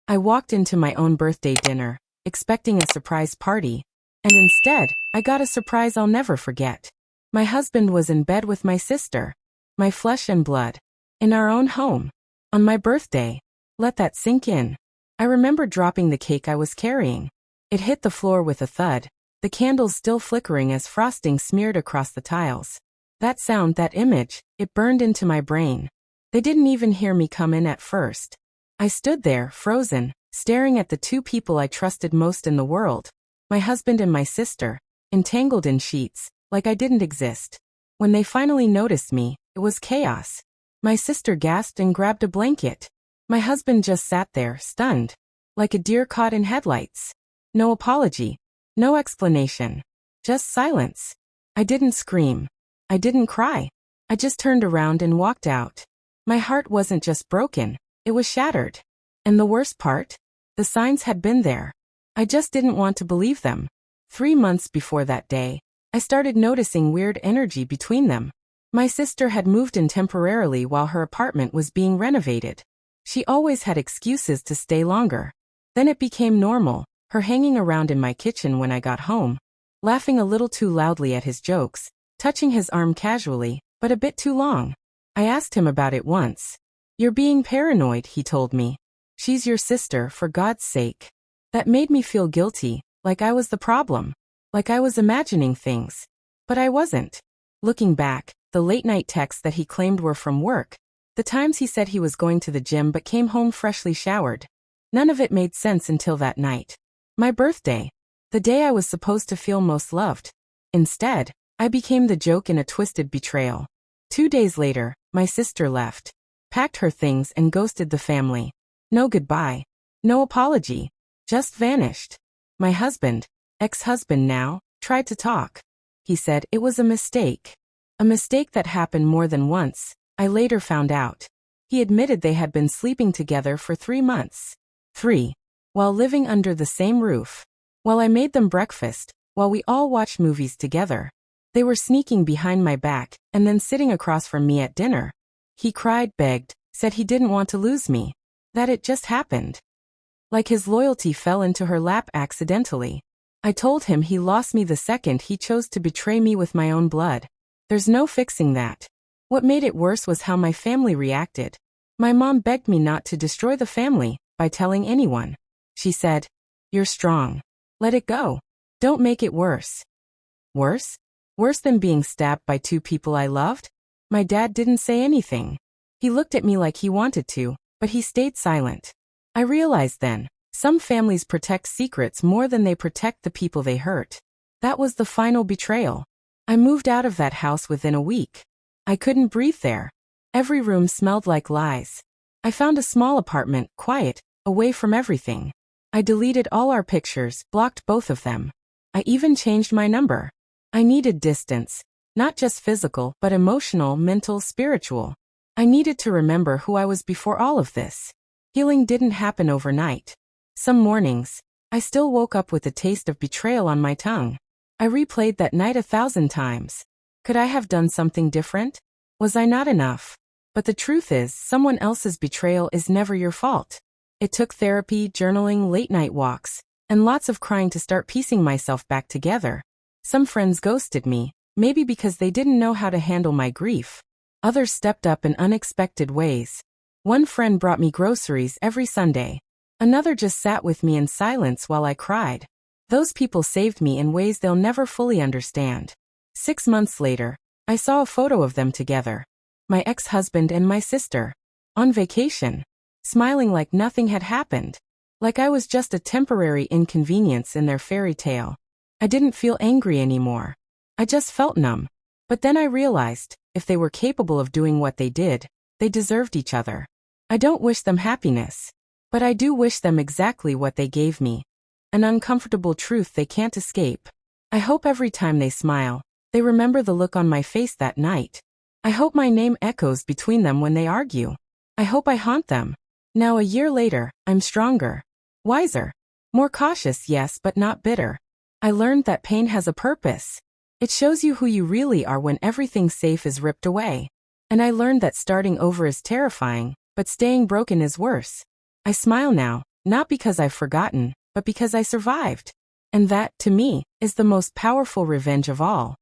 I walked into my own birthday dinner, expecting a surprise party, and instead, I got a surprise I'll never forget. My husband was in bed with my sister, my flesh and blood, in our own home, on my birthday. Let that sink in. I remember dropping the cake I was carrying. It hit the floor with a thud, the candles still flickering as frosting smeared across the tiles. That sound, that image, it burned into my brain. They didn't even hear me come in at first. I stood there, frozen, staring at the two people I trusted most in the world, my husband and my sister, entangled in sheets, like I didn't exist. When they finally noticed me, it was chaos. My sister gasped and grabbed a blanket. My husband just sat there, stunned, like a deer caught in headlights. No apology, no explanation, just silence. I didn't scream. I didn't cry. I just turned around and walked out. My heart wasn't just broken, it was shattered. And the worst part? The signs had been there. I just didn't want to believe them. 3 months before that day, I started noticing weird energy between them. My sister had moved in temporarily while her apartment was being renovated. She always had excuses to stay longer. Then it became normal, her hanging around in my kitchen when I got home, laughing a little too loudly at his jokes, touching his arm casually, but a bit too long. I asked him about it once. "You're being paranoid," he told me. "She's your sister, for God's sake." That made me feel guilty, like I was the problem, like I was imagining things. But I wasn't. Looking back, the late-night texts that he claimed were from work, the times he said he was going to the gym but came home freshly showered, none of it made sense until that night. My birthday. The day I was supposed to feel most loved. Instead, I became the joke in a twisted betrayal. 2 days later, my sister left, packed her things and ghosted the family. No goodbye. No apology. Just vanished. My husband, ex-husband now, tried to talk. He said it was a mistake. A mistake that happened more than once, I later found out. He admitted they had been sleeping together for 3 months. 3. While living under the same roof. While I made them breakfast, while we all watched movies together. They were sneaking behind my back, and then sitting across from me at dinner. He cried, begged, said he didn't want to lose me. That it just happened. Like his loyalty fell into her lap accidentally. I told him he lost me the second he chose to betray me with my own blood. There's no fixing that. What made it worse was how my family reacted. My mom begged me not to destroy the family by telling anyone. She said, "You're strong. Let it go. Don't make it worse." Worse? Worse than being stabbed by 2 people I loved? My dad didn't say anything. He looked at me like he wanted to, but he stayed silent. I realized then, some families protect secrets more than they protect the people they hurt. That was the final betrayal. I moved out of that house within a week. I couldn't breathe there. Every room smelled like lies. I found a small apartment, quiet, away from everything. I deleted all our pictures, blocked both of them. I even changed my number. I needed distance, not just physical, but emotional, mental, spiritual. I needed to remember who I was before all of this. Healing didn't happen overnight. Some mornings, I still woke up with the taste of betrayal on my tongue. I replayed that night 1,000 times. Could I have done something different? Was I not enough? But the truth is, someone else's betrayal is never your fault. It took therapy, journaling, late-night walks, and lots of crying to start piecing myself back together. Some friends ghosted me, maybe because they didn't know how to handle my grief. Others stepped up in unexpected ways. One friend brought me groceries every Sunday. Another just sat with me in silence while I cried. Those people saved me in ways they'll never fully understand. 6 months later, I saw a photo of them together. My ex-husband and my sister. On vacation. Smiling like nothing had happened. Like I was just a temporary inconvenience in their fairy tale. I didn't feel angry anymore. I just felt numb. But then I realized, if they were capable of doing what they did, they deserved each other. I don't wish them happiness. But I do wish them exactly what they gave me. An uncomfortable truth they can't escape. I hope every time they smile, they remember the look on my face that night. I hope my name echoes between them when they argue. I hope I haunt them. Now a year later, I'm stronger. Wiser. More cautious, yes, but not bitter. I learned that pain has a purpose. It shows you who you really are when everything safe is ripped away. And I learned that starting over is terrifying, but staying broken is worse. I smile now, Not because I've forgotten, but because I survived. And that, to me, is the most powerful revenge of all.